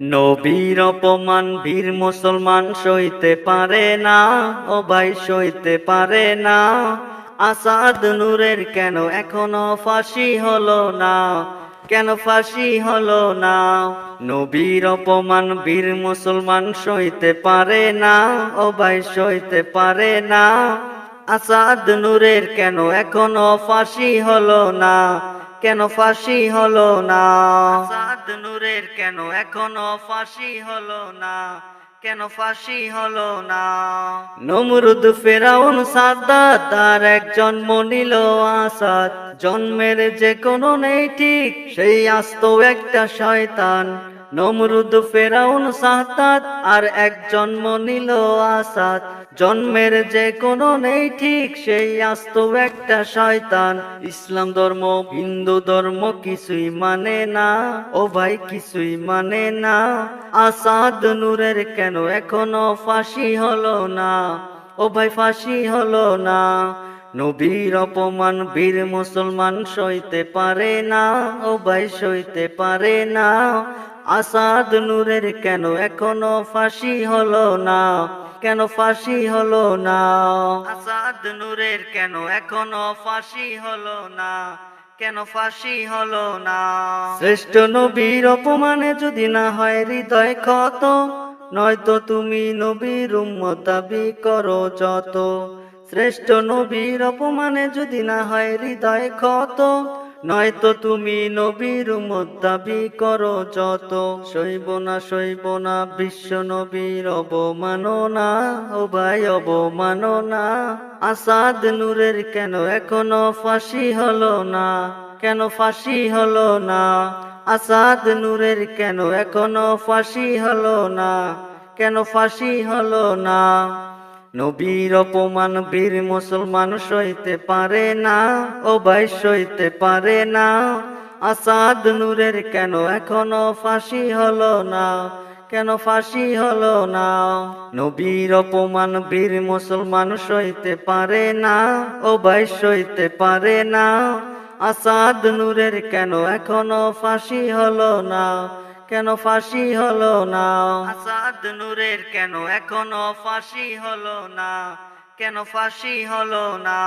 নবীর অপমান বীর মুসলমান সইতে পারে না, ও ভাই সইতে পারে না। আসাদ নূরের কেন এখনো ফাঁসি হলো না, কেন ফাঁসি হলো না? নবীর অপমান বীর মুসলমান সইতে পারে না, ও ভাই সইতে পারে না। আসাদ নূরের কেন এখনো ফাঁসি হলো না, কেন ফাঁসি হলো না? আসাদ নূরের কেন এখনো ফাঁসি হলো না, কেন ফাঁসি হলো না? নমরুদ ফেরাউন সাদ্দাত তার এক জন্ম নিল আসাদ, জন্মের যে কোনো নেই ঠিক সেই আস্ত একটা শয়তান। নমরুদ ফেরাউন সাদ্দাত আর এক জন্ম নিল আসাদ, জন্মের যে কোনো নেই ঠিক সেই আস্ত একটা শয়তান। ইসলাম ধর্ম হিন্দু ধর্ম কিছুই মানে না, ও ভাই কিছুই মানে না। আসাদ নূরের কেন এখনো ফাঁসি হলো না, ও ভাই ফাঁসি হলো না? নবীর অপমান বীর মুসলমান সইতে পারে না, ও ভাই সইতে পারে না। আসাদ নূরের কেন এখনো ফাঁসি হলো না, কেন ফাঁসি হলো না? আসাদ নূরের কেন এখনো ফাঁসি হলো না, কেন ফাঁসি হলো না? শ্রেষ্ঠ নবীর অপমানে যদি না হয় হৃদয় ক্ষত, নয়তো তুমি নবীর উম্মত দাবি করো যত। শ্রেষ্ঠ নবীর অপমানে যদি না হয় হৃদয় ক্ষত, নয়তো তুমি নবীর উম্মত দাবি করো যত। সইব না বিশ্ব নবীর অবমাননা, ও ভাই অবমাননা। আসাদ নূরের কেন এখনো ফাঁসি হলো না, কেন ফাঁসি হলো না? আসাদ নূরের কেন এখনো ফাঁসি হলো না, কেন ফাঁসি হলো না? নবীর অপমান বীর মুসলমান সইতে পারে না, ও ভাই সইতে পারে না। আসাদ নূরের কেন এখনো ফাঁসি হলো না, কেন ফাঁসি হলো না? নবীর অপমান বীর মুসলমান সইতে পারে না, ও ভাই সইতে পারে না। আসাদ নূরের কেন এখনো ফাঁসি হলো না, কেন ফাঁসি হলো না? আসাদ নূরের কেন এখনো ফাঁসি হলো না, কেন ফাঁসি হলো না?